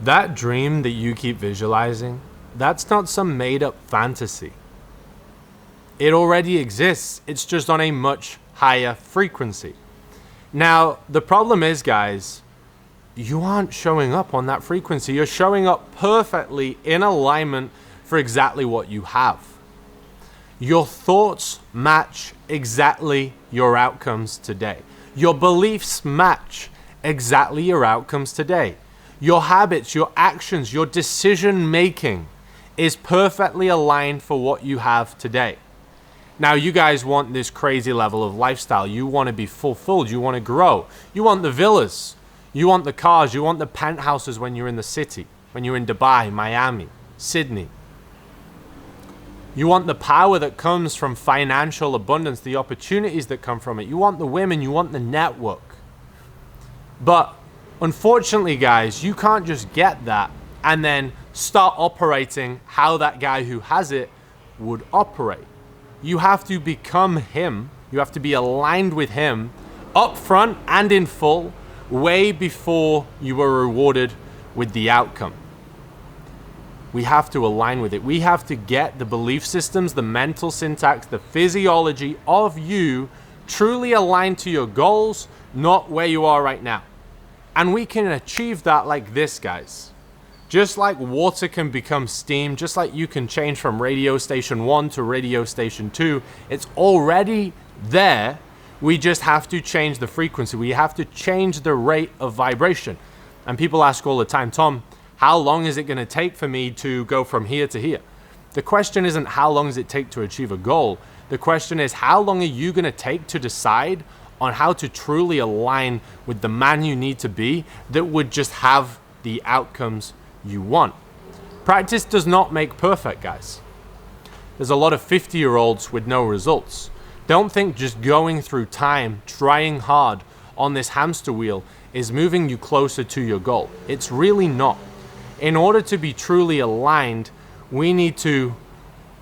That dream that you keep visualizing, that's not some made-up fantasy. It already exists. It's just on a much higher frequency. Now, the problem is, guys, you aren't showing up on that frequency. You're showing up perfectly in alignment for exactly what you have. Your thoughts match exactly your outcomes today. Your beliefs match exactly your outcomes today. Your habits, your actions, your decision making is perfectly aligned for what you have today. Now, you guys want this crazy level of lifestyle. You want to be fulfilled. You want to grow. You want the villas. You want the cars. You want the penthouses when you're in the city, when you're in Dubai, Miami, Sydney. You want the power that comes from financial abundance, the opportunities that come from it. You want the women. You want the network. But unfortunately, guys, you can't just get that and then start operating how that guy who has it would operate. You have to become him. You have to be aligned with him up front and in full, way before you were rewarded with the outcome. We have to align with it. We have to get the belief systems, the mental syntax, the physiology of you truly aligned to your goals, not where you are right now. And we can achieve that like this, guys. Just like water can become steam, just like you can change from radio station 1 to radio station 2, it's already there. We just have to change the frequency. We have to change the rate of vibration. And people ask all the time, Tom, how long is it going to take for me to go from here to here? The question isn't how long does it take to achieve a goal. The question is, how long are you going to take to decide on how to truly align with the man you need to be that would just have the outcomes you want. Practice does not make perfect, guys. There's a lot of 50-year-olds with no results. Don't think just going through time, trying hard on this hamster wheel is moving you closer to your goal. It's really not. In order to be truly aligned, we need to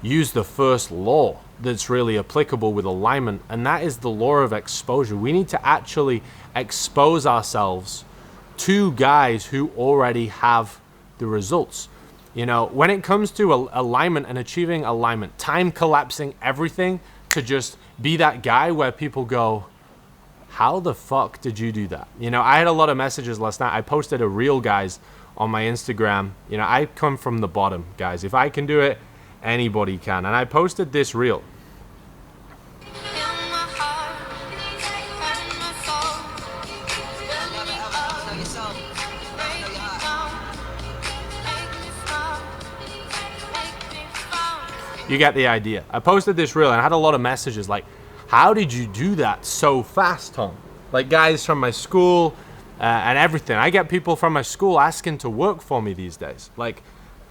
use the first law that's really applicable with alignment, and that is the law of exposure. We need to actually expose ourselves to guys who already have the results. You know, when it comes to alignment and achieving alignment, time collapsing everything to just be that guy where people go, how the fuck did you do that? You know, I had a lot of messages last night. I posted a reel, guys, on my Instagram. You know, I come from the bottom, guys. If I can do it, anybody can. And I posted this reel. You get the idea. I posted this reel and I had a lot of messages like, how did you do that so fast, Tom? Like guys from my school and everything. I get people from my school asking to work for me these days. Like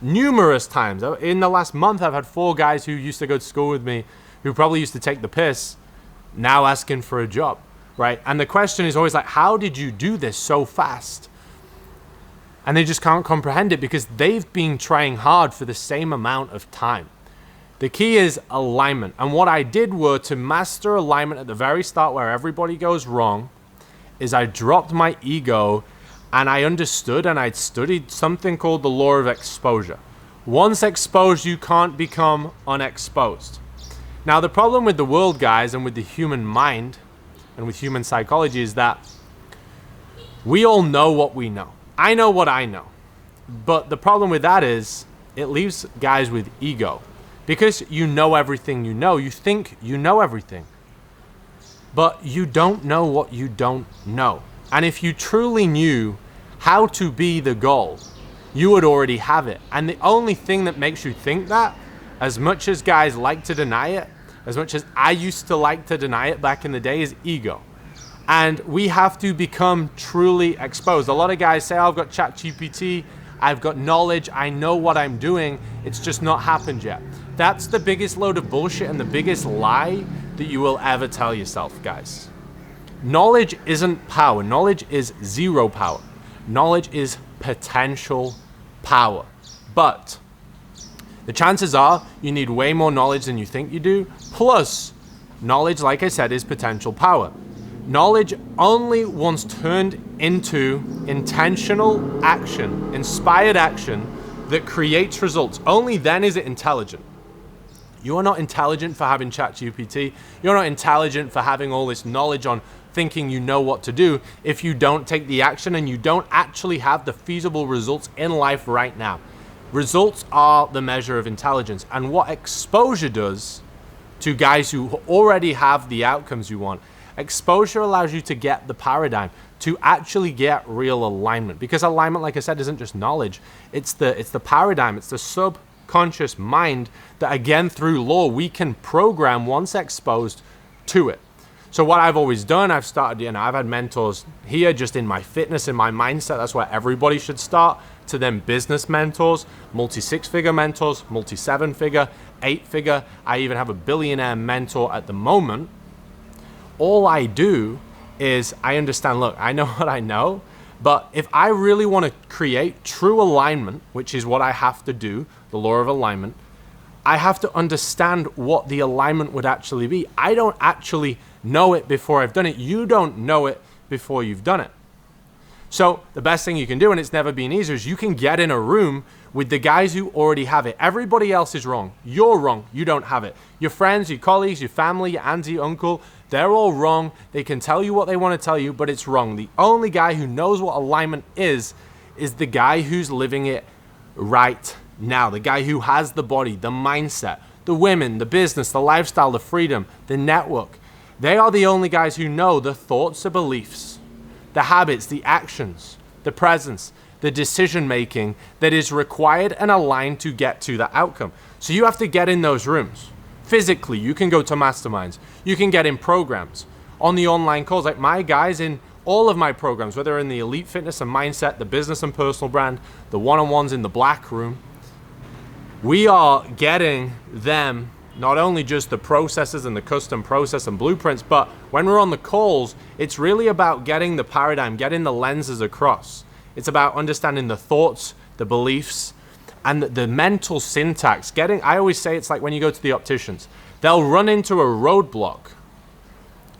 numerous times. In the last month, I've had 4 guys who used to go to school with me, who probably used to take the piss, now asking for a job, right? And the question is always like, how did you do this so fast? And they just can't comprehend it because they've been trying hard for the same amount of time. The key is alignment. And what I did were to master alignment at the very start where everybody goes wrong is I dropped my ego and I understood and I'd studied something called the law of exposure. Once exposed, you can't become unexposed. Now, the problem with the world, guys, and with the human mind and with human psychology is that we all know what we know. I know what I know. But the problem with that is it leaves guys with ego. Because you know everything you know, you think you know everything. But you don't know what you don't know. And if you truly knew how to be the goal, you would already have it. And the only thing that makes you think that, as much as guys like to deny it, as much as I used to like to deny it back in the day, is ego. And we have to become truly exposed. A lot of guys say, oh, I've got ChatGPT, I've got knowledge, I know what I'm doing, it's just not happened yet. That's the biggest load of bullshit and the biggest lie that you will ever tell yourself, guys. Knowledge isn't power. Knowledge is zero power. Knowledge is potential power. But the chances are you need way more knowledge than you think you do. Plus, knowledge, like I said, is potential power. Knowledge only once turned into intentional action, inspired action that creates results, only then is it intelligent. You are not intelligent for having ChatGPT. You're not intelligent for having all this knowledge on thinking you know what to do if you don't take the action and you don't actually have the feasible results in life right now. Results are the measure of intelligence. And what exposure does to guys who already have the outcomes you want, exposure allows you to get the paradigm, to actually get real alignment. Because alignment, like I said, isn't just knowledge. It's the paradigm. It's the subconscious mind that, again, through law, we can program once exposed to it. So what I've always done, I've started, I've had mentors here just in my fitness, in my mindset. That's where everybody should start. To then business mentors, multi-6-figure mentors, multi-7-figure, 8-figure. I even have a billionaire mentor at the moment. All I do is I understand, look, I know what I know, but if I really want to create true alignment, which is what I have to do, the law of alignment, I have to understand what the alignment would actually be. I don't actually know it before I've done it. You don't know it before you've done it. So the best thing you can do, and it's never been easier, is you can get in a room with the guys who already have it. Everybody else is wrong. You're wrong. You don't have it. Your friends, your colleagues, your family, your auntie, your uncle, they're all wrong. They can tell you what they want to tell you, but it's wrong. The only guy who knows what alignment is the guy who's living it right now. The guy who has the body, the mindset, the women, the business, the lifestyle, the freedom, the network. They are the only guys who know the thoughts, the beliefs, the habits, the actions, the presence, the decision making that is required and aligned to get to the outcome. So you have to get in those rooms. Physically, you can go to masterminds. You can get in programs, on the online calls. Like my guys in all of my programs, whether in the elite fitness and mindset, the business and personal brand, the one-on-ones in the black room, we are getting them not only just the processes and the custom process and blueprints, but when we're on the calls, it's really about getting the paradigm, getting the lenses across. It's about understanding the thoughts, the beliefs, and the mental syntax. I always say it's like when you go to the opticians. They'll run into a roadblock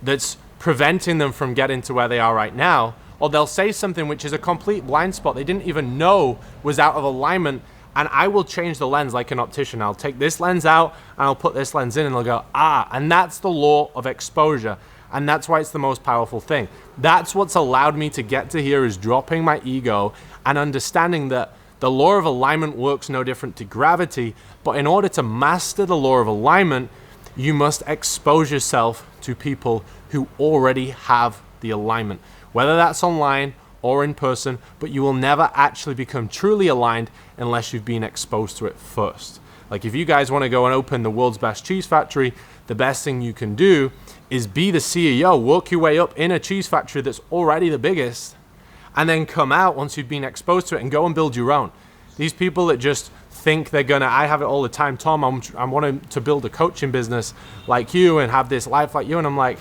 that's preventing them from getting to where they are right now, or they'll say something which is a complete blind spot they didn't even know was out of alignment, and I will change the lens like an optician. I'll take this lens out and I'll put this lens in, and they'll go, and that's the law of exposure. And that's why it's the most powerful thing. That's what's allowed me to get to here, is dropping my ego and understanding that the law of alignment works no different to gravity. But in order to master the law of alignment, you must expose yourself to people who already have the alignment, whether that's online or in person, but you will never actually become truly aligned unless you've been exposed to it first. Like if you guys want to go and open the world's best cheese factory, the best thing you can do is be the CEO, work your way up in a cheese factory that's already the biggest, and then come out once you've been exposed to it and go and build your own. These people that just think they're gonna, I have it all the time, Tom, I'm wanting to build a coaching business like you and have this life like you, and I'm like,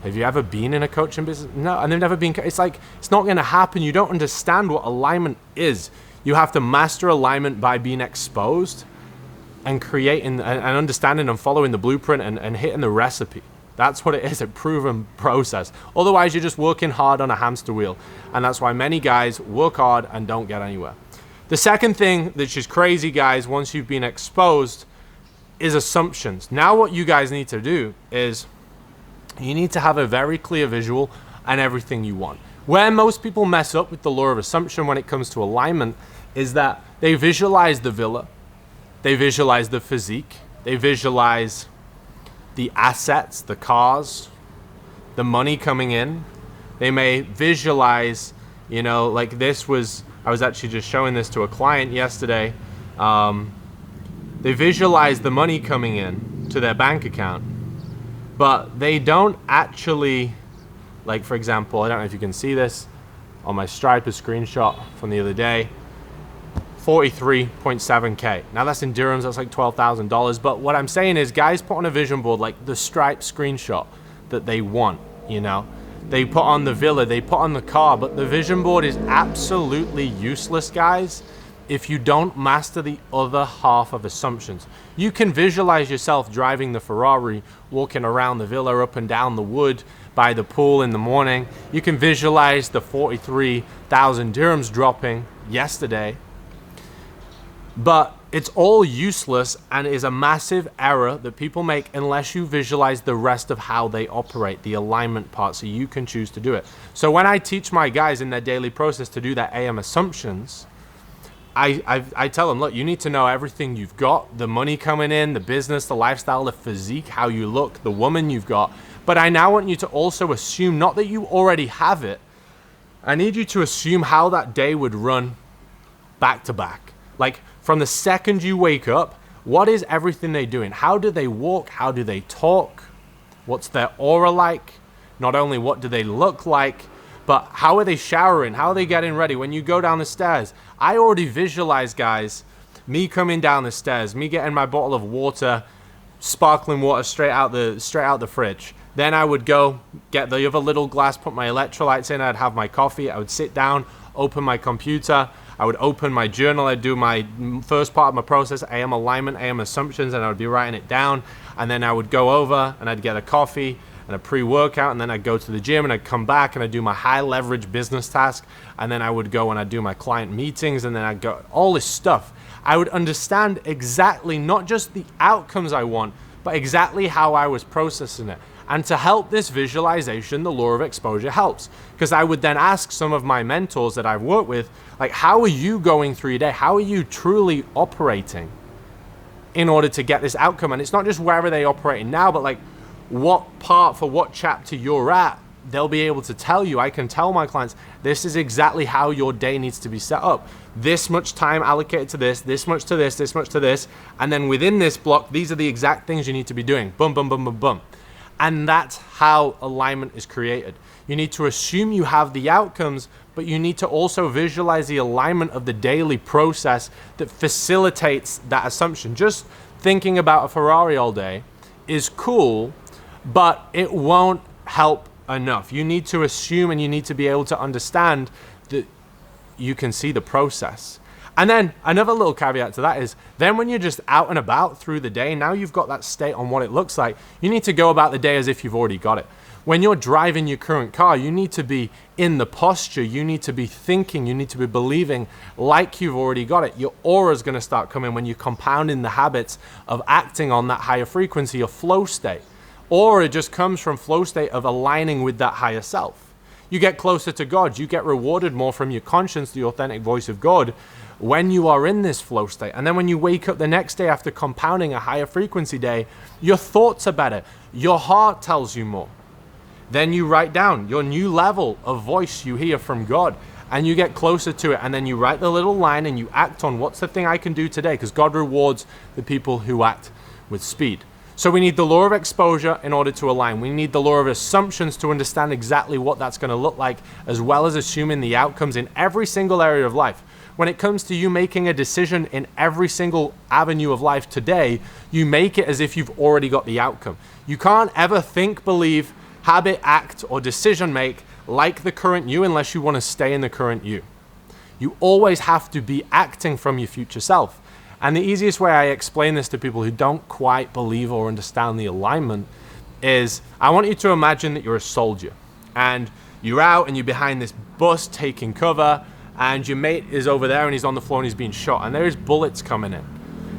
have you ever been in a coaching business? No, and they've never been. It's like, it's not gonna happen. You don't understand what alignment is. You have to master alignment by being exposed and creating and understanding and following the blueprint and hitting the recipe. That's what it is, a proven process. Otherwise, you're just working hard on a hamster wheel. And that's why many guys work hard and don't get anywhere. The second thing that's just crazy, guys, once you've been exposed, is assumptions. Now what you guys need to do is you need to have a very clear visual and everything you want. Where most people mess up with the law of assumption when it comes to alignment is that they visualize the villa, they visualize the physique, they visualize the assets, the cars, the money coming in. They may visualize, like this was, I was actually just showing this to a client yesterday. They visualize the money coming in to their bank account, but they don't actually, like for example, I don't know if you can see this on my Stripe, a screenshot from the other day, 43.7K. Now that's in dirhams, that's like $12,000. But what I'm saying is guys put on a vision board like the Stripe screenshot that they want, They put on the villa, they put on the car, but the vision board is absolutely useless, guys, if you don't master the other half of assumptions. You can visualize yourself driving the Ferrari, walking around the villa, up and down the wood, by the pool in the morning. You can visualize the 43,000 dirhams dropping yesterday. But it's all useless and is a massive error that people make unless you visualize the rest of how they operate, the alignment part, so you can choose to do it. So when I teach my guys in their daily process to do their AM assumptions, I tell them, look, you need to know everything you've got, the money coming in, the business, the lifestyle, the physique, how you look, the woman you've got. But I now want you to also assume, not that you already have it, I need you to assume how that day would run back to back. Like from the second you wake up, what is everything they're doing? How do they walk? How do they talk? What's their aura like? Not only what do they look like, but how are they showering? How are they getting ready? When you go down the stairs, I already visualize, guys, me coming down the stairs, me getting my bottle of water, sparkling water straight out the fridge. Then I would go get the other little glass, put my electrolytes in, I'd have my coffee, I would sit down, open my computer, I would open my journal, I'd do my first part of my process, AM alignment, AM assumptions, and I would be writing it down. And then I would go over and I'd get a coffee and a pre-workout, and then I'd go to the gym and I'd come back and I'd do my high leverage business task, and then I would go and I'd do my client meetings, and then I'd go all this stuff. I would understand exactly not just the outcomes I want, but exactly how I was processing it. And to help this visualization, the law of exposure helps, because I would then ask some of my mentors that I've worked with, like, how are you going through your day? How are you truly operating in order to get this outcome? And it's not just wherever they operate in now, but like what part for what chapter you're at, they'll be able to tell you. I can tell my clients, this is exactly how your day needs to be set up. This much time allocated to this much to this much to this. And then within this block, these are the exact things you need to be doing. Boom, boom, boom, boom, boom. And that's how alignment is created. You need to assume you have the outcomes, but you need to also visualize the alignment of the daily process that facilitates that assumption. Just thinking about a Ferrari all day is cool, but it won't help enough. You need to assume, and you need to be able to understand that you can see the process. And then another little caveat to that is, then when you're just out and about through the day, now you've got that state on what it looks like, you need to go about the day as if you've already got it. When you're driving your current car, you need to be in the posture, you need to be thinking, you need to be believing like you've already got it. Your aura is going to start coming when you compound in the habits of acting on that higher frequency or flow state. Or it just comes from flow state of aligning with that higher self. You get closer to God, you get rewarded more from your conscience, the authentic voice of God, when you are in this flow state. And then when you wake up the next day after compounding a higher frequency day, your thoughts are better, your heart tells you more. Then you write down your new level of voice you hear from God, and you get closer to it, and then you write the little line and you act on what's the thing I can do today, because God rewards the people who act with speed. So we need the law of exposure in order to align. We need the law of assumptions to understand exactly what that's going to look like, as well as assuming the outcomes in every single area of life. When it comes to you making a decision in every single avenue of life today, you make it as if you've already got the outcome. You can't ever think, believe, habit, act, or decision make like the current you unless you want to stay in the current you. You always have to be acting from your future self. And the easiest way I explain this to people who don't quite believe or understand the alignment is, I want you to imagine that you're a soldier and you're out and you're behind this bus taking cover, and your mate is over there and he's on the floor and he's being shot, and there's bullets coming in.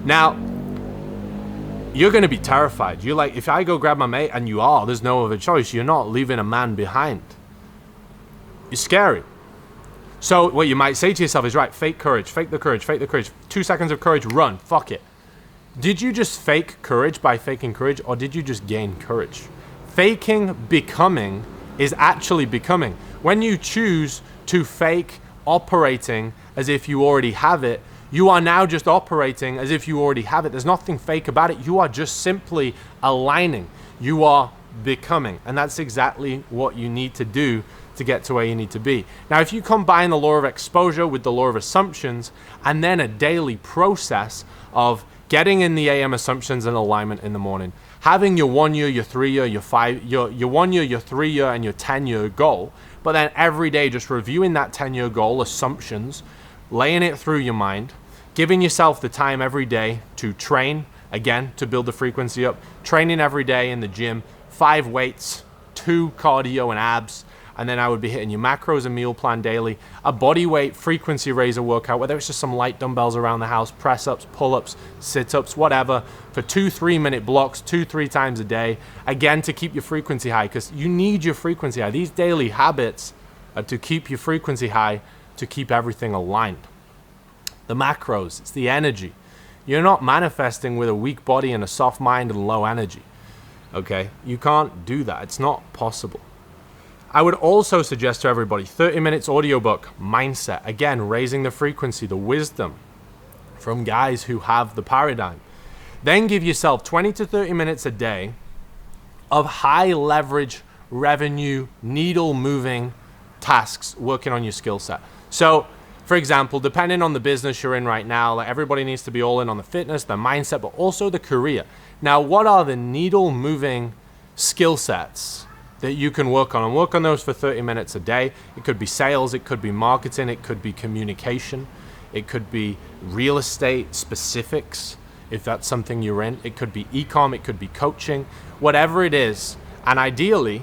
Now, you're going to be terrified. You're like, if I go grab my mate, and there's no other choice, you're not leaving a man behind. It's scary. So what you might say to yourself is, right, fake courage, fake the courage, fake the courage. 2 seconds of courage, run, fuck it. Did you just fake courage by faking courage, or did you just gain courage? Faking becoming is actually becoming. When you choose to fake operating as if you already have it, you are now just operating as if you already have it. There's nothing fake about it. You are just simply aligning. You are becoming. And that's exactly what you need to do to get to where you need to be. Now, if you combine the law of exposure with the law of assumptions, and then a daily process of getting in the AM assumptions and alignment in the morning, having your 1 year, your 3 year, your 1 year, your 3 year, and your 10-year goal, but then every day just reviewing that 10-year goal, assumptions, laying it through your mind, giving yourself the time every day to train, again, to build the frequency up, training every day in the gym, 5 weights, 2 cardio and abs, and then I would be hitting your macros and meal plan daily, a body weight frequency raiser workout, whether it's just some light dumbbells around the house, press-ups, pull-ups, sit-ups, whatever, for 2-3 minute blocks, 2-3 times a day, again, to keep your frequency high, because you need your frequency high. These daily habits are to keep your frequency high, to keep everything aligned. The macros, it's the energy. You're not manifesting with a weak body and a soft mind and low energy, okay? You can't do that. It's not possible. I would also suggest to everybody 30 minutes audiobook, mindset. Again, raising the frequency, the wisdom from guys who have the paradigm. Then give yourself 20 to 30 minutes a day of high leverage, revenue, needle moving tasks working on your skill set. So, for example, depending on the business you're in right now, like everybody needs to be all in on the fitness, the mindset, but also the career. Now, what are the needle moving skill sets that you can work on, and work on those for 30 minutes a day? It could be sales, it could be marketing, it could be communication, it could be real estate specifics, if that's something you're in. It could be e-com, it could be coaching, whatever it is. And ideally,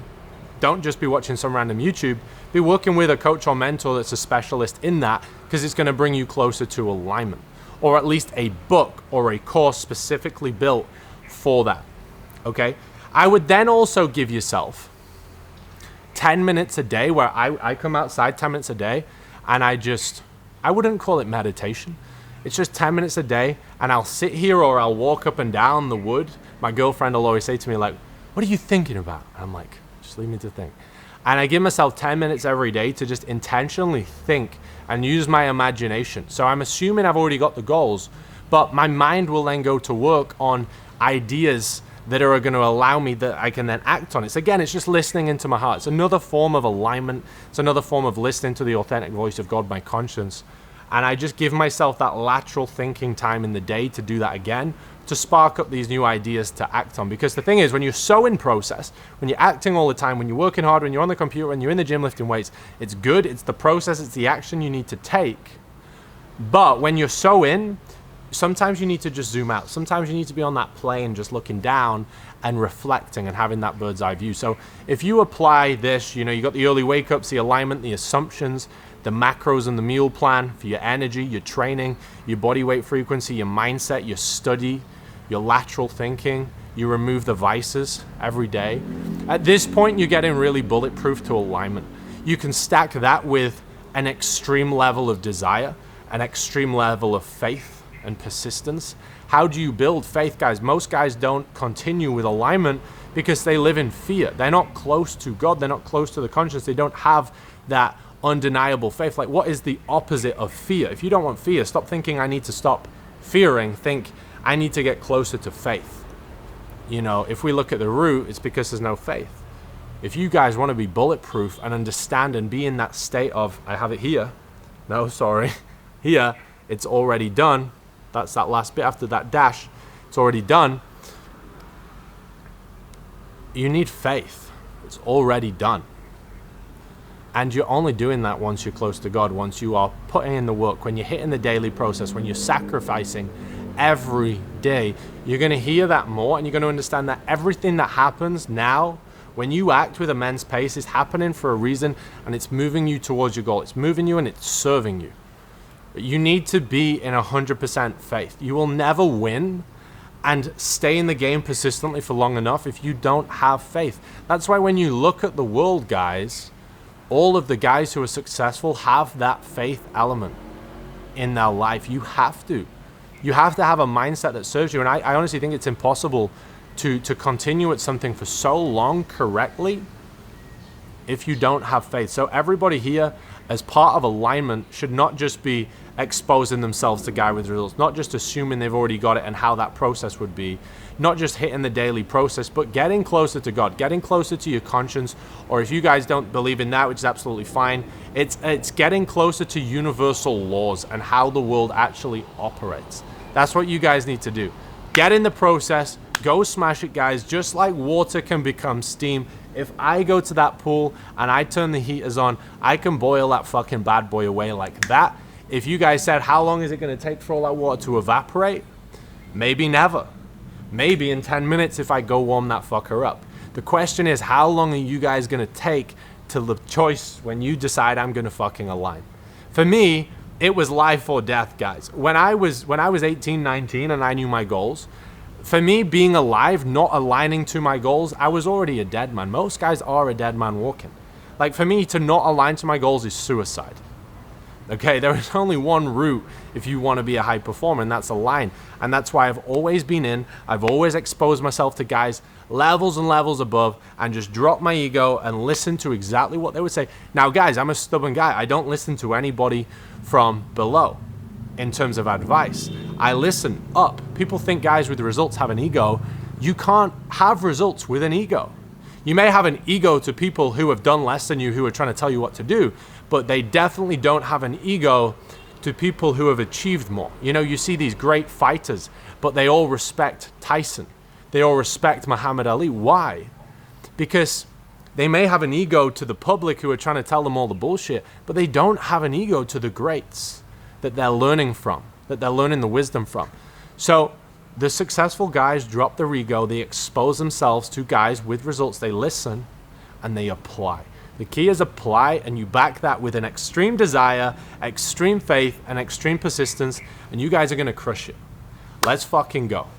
don't just be watching some random YouTube, be working with a coach or mentor that's a specialist in that, because it's gonna bring you closer to alignment, or at least a book or a course specifically built for that, okay? I would then also give yourself 10 minutes a day where I come outside 10 minutes a day, and I wouldn't call it meditation. It's just 10 minutes a day, and I'll sit here or I'll walk up and down the wood. My girlfriend will always say to me, like, what are you thinking about? And I'm like, just leave me to think. And I give myself 10 minutes every day to just intentionally think and use my imagination. So I'm assuming I've already got the goals, but my mind will then go to work on ideas that are going to allow me that I can then act on it. So again, it's just listening into my heart. It's another form of alignment. It's another form of listening to the authentic voice of God, my conscience. And I just give myself that lateral thinking time in the day to do that again, to spark up these new ideas to act on. Because the thing is, when you're so in process, when you're acting all the time, when you're working hard, when you're on the computer, when you're in the gym lifting weights, it's good. It's the process. It's the action you need to take. But when you're so in, sometimes you need to just zoom out. Sometimes you need to be on that plane just looking down and reflecting and having that bird's eye view. So if you apply this, you got the early wake ups, the alignment, the assumptions, the macros and the meal plan for your energy, your training, your body weight frequency, your mindset, your study, your lateral thinking, you remove the vices every day. At this point, you're getting really bulletproof to alignment. You can stack that with an extreme level of desire, an extreme level of faith and persistence. How do you build faith, guys? Most guys don't continue with alignment because they live in fear. They're not close to God. They're not close to the conscience. They don't have that undeniable faith. Like, what is the opposite of fear? If you don't want fear, stop thinking I need to stop fearing. Think I need to get closer to faith. If we look at the root, it's because there's no faith. If you guys want to be bulletproof and understand and be in that state of, I have it here. No, sorry. Here, it's already done. That's that last bit after that dash. It's already done. You need faith. It's already done. And you're only doing that once you're close to God, once you are putting in the work, when you're hitting the daily process, when you're sacrificing every day. You're going to hear that more, and you're going to understand that everything that happens now, when you act with immense pace, is happening for a reason, and it's moving you towards your goal. It's moving you and it's serving you. You need to be in 100% faith. You will never win and stay in the game persistently for long enough if you don't have faith. That's why when you look at the world, guys, all of the guys who are successful have that faith element in their life. You have to. You have to have a mindset that serves you. And I honestly think it's impossible to continue at something for so long correctly if you don't have faith. So everybody here, as part of alignment, should not just be exposing themselves to guide with results, not just assuming they've already got it and how that process would be, not just hitting the daily process, but getting closer to God, getting closer to your conscience, or if you guys don't believe in that, which is absolutely fine, it's getting closer to universal laws and how the world actually operates. That's what you guys need to do. Get in the process, go smash it, guys. Just like water can become steam, if I go to that pool and I turn the heaters on, I can boil that fucking bad boy away like that. If you guys said, how long is it going to take for all that water to evaporate? Maybe never. Maybe in 10 minutes if I go warm that fucker up. The question is, how long are you guys going to take to the choice when you decide I'm going to fucking align? For me, it was life or death, guys. When I was 18, 19 and I knew my goals, for me, being alive, not aligning to my goals, I was already a dead man. Most guys are a dead man walking. Like, for me, to not align to my goals is suicide. Okay, there is only one route if you want to be a high performer, and that's align. And that's why I've always been in. I've always exposed myself to guys levels and levels above and just drop my ego and listen to exactly what they would say. Now, guys, I'm a stubborn guy. I don't listen to anybody from below in terms of advice. I listen up. People think guys with results have an ego. You can't have results with an ego. You may have an ego to people who have done less than you, who are trying to tell you what to do, but they definitely don't have an ego to people who have achieved more. You know, you see these great fighters, but they all respect Tyson. They all respect Muhammad Ali. Why? Because they may have an ego to the public who are trying to tell them all the bullshit, but they don't have an ego to the greats that they're learning from, that they're learning the wisdom from. So the successful guys drop their ego, they expose themselves to guys with results, they listen and they apply. The key is apply, and you back that with an extreme desire, extreme faith, and extreme persistence, and you guys are gonna crush it. Let's fucking go.